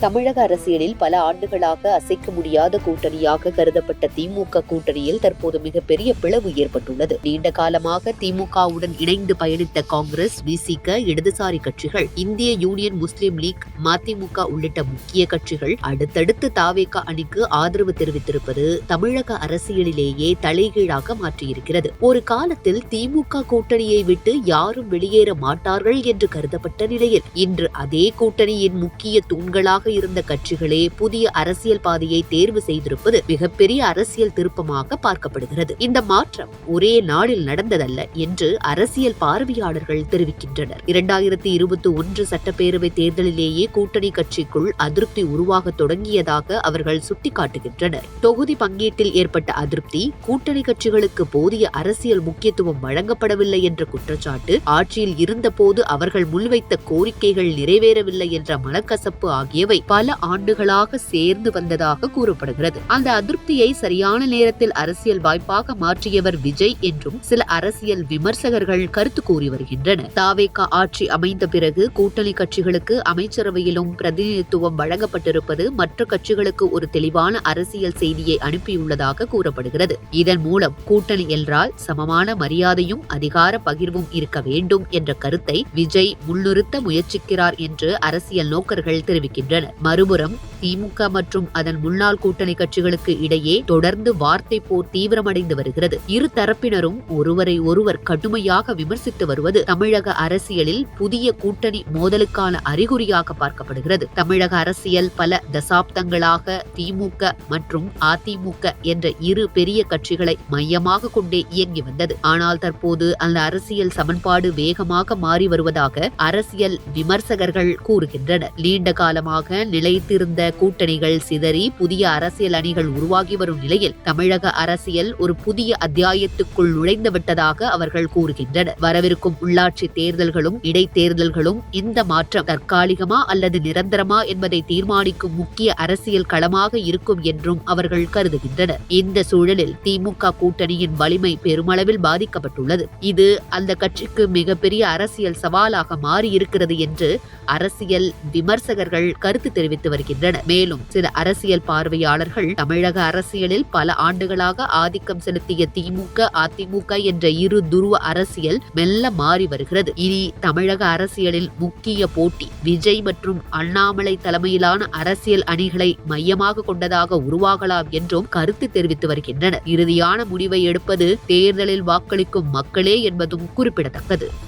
தமிழக அரசியலில் பல ஆண்டுகளாக அசைக்க முடியாத கூட்டணியாக கருதப்பட்ட திமுக கூட்டணியில் தற்போது மிகப்பெரிய பிளவு ஏற்பட்டுள்ளது. நீண்ட காலமாக திமுகவுடன் இணைந்து பயணித்த காங்கிரஸ், விசிக, இடதுசாரி கட்சிகள், இந்திய யூனியன் முஸ்லிம் லீக், மதிமுக உள்ளிட்ட முக்கிய கட்சிகள் அடுத்தடுத்து தாவேகா அணிக்கு ஆதரவு தெரிவித்திருப்பது தமிழக அரசியலிலேயே தலைகீழாக மாற்றியிருக்கிறது. ஒரு காலத்தில் திமுக கூட்டணியை விட்டு யாரும் வெளியேற மாட்டார்கள் என்று கருதப்பட்ட நிலையில் இன்று அதே கூட்டணியின் முக்கிய தூண்களாக இருந்த கட்சிகளே புதிய அரசியல் பாதையை தேர்வு செய்திருப்பது மிகப்பெரிய அரசியல் திருப்பமாக பார்க்கப்படுகிறது. இந்த மாற்றம் ஒரே நாளில் நடந்ததல்ல என்று அரசியல் பார்வையாளர்கள் தெரிவிக்கின்றனர். 2021 சட்டப்பேரவை தேர்தலிலேயே கூட்டணி கட்சிக்குள் அதிருப்தி உருவாக தொடங்கியதாக அவர்கள் சுட்டிக்காட்டுகின்றனர். தொகுதி பங்கீட்டில் ஏற்பட்ட அதிருப்தி, கூட்டணி கட்சிகளுக்கு போதிய அரசியல் முக்கியத்துவம் வழங்கப்படவில்லை என்ற குற்றச்சாட்டு, ஆட்சியில் இருந்தபோது அவர்கள் முன்வைத்த கோரிக்கைகள் நிறைவேறவில்லை என்ற மனக்கசப்பு ஆகியவை பல ஆண்டுகளாக சேர்ந்து வந்ததாக கூறப்படுகிறது. அந்த அதிருப்தியை சரியான நேரத்தில் அரசியல் வாய்ப்பாக மாற்றியவர் விஜய் என்றும் சில அரசியல் விமர்சகர்கள் கருத்து கூறி வருகின்றனர். தாவேகா ஆட்சி அமைந்த பிறகு கூட்டணி கட்சிகளுக்கு அமைச்சரவையிலும் பிரதிநிதித்துவம் வழங்கப்பட்டிருப்பது மற்ற கட்சிகளுக்கு ஒரு தெளிவான அரசியல் செய்தியை அனுப்பியுள்ளதாக கூறப்படுகிறது. இதன் மூலம் கூட்டணி என்றால் சமமான மரியாதையும் அதிகார பகிர்வும் இருக்க வேண்டும் என்ற கருத்தை விஜய் முன்னிறுத்த முயற்சிக்கிறார் என்று அரசியல் நோக்கர்கள் தெரிவிக்கின்றனர். மறுபுறம் திமுக மற்றும் அதன் முன்னாள் கூட்டணி கட்சிகளுக்கு இடையே தொடர்ந்து வார்த்தை போர் தீவிரமடைந்து வருகிறது. இரு தரப்பினரும் ஒருவரை ஒருவர் கடுமையாக விமர்சித்து வருவது தமிழக அரசியலில் புதிய கூட்டணி மோதலுக்கான அறிகுறியாக பார்க்கப்படுகிறது. தமிழக அரசியல் பல தசாப்தங்களாக திமுக மற்றும் அதிமுக என்ற இரு பெரிய கட்சிகளை மையமாக கொண்டே இயங்கி வந்தது. ஆனால் தற்போது அந்த அரசியல் சமன்பாடு வேகமாக மாறி வருவதாக அரசியல் விமர்சகர்கள் கூறுகின்றனர். நீண்ட காலமாக நிலைத்திருந்த கூட்டணிகள் சிதறி புதிய அரசியல் அணிகள் உருவாகி வரும் நிலையில் தமிழக அரசியல் ஒரு புதிய அத்தியாயத்துக்குள் நுழைந்து விட்டதாக அவர்கள் கூறுகின்றனர். வரவிருக்கும் உள்ளாட்சி தேர்தல்களும் இடைத்தேர்தல்களும் இந்த மாற்றம் தற்காலிகமா அல்லது நிரந்தரமா என்பதை தீர்மானிக்கும் முக்கிய அரசியல் களமாக இருக்கும் என்றும் அவர்கள் கருதுகின்றனர். இந்த சூழலில் திமுக கூட்டணியின் வலிமை பெருமளவில் பாதிக்கப்பட்டுள்ளது. இது அந்த கட்சிக்கு மிகப்பெரிய அரசியல் சவாலாக மாறியிருக்கிறது என்று அரசியல் விமர்சகர்கள் கருத்து தெரிவித்து வருகின்றனர். மேலும் சில அரசியல் பார்வையாளர்கள் தமிழக அரசியலில் பல ஆண்டுகளாக ஆதிக்கம் செலுத்திய திமுக, அதிமுக என்ற இரு துருவ அரசியல் மெல்ல மாறி வருகிறது. இனி தமிழக அரசியலில் முக்கிய போட்டி விஜய் மற்றும் அண்ணாமலை தலைமையிலான அரசியல் அணிகளை மையமாக கொண்டதாக உருவாகலாம் என்றும் கருத்து தெரிவித்து வருகின்றனர். இறுதியான முடிவை எடுப்பது தேர்தலில் வாக்களிக்கும் மக்களே என்பதும் குறிப்பிடத்தக்கது.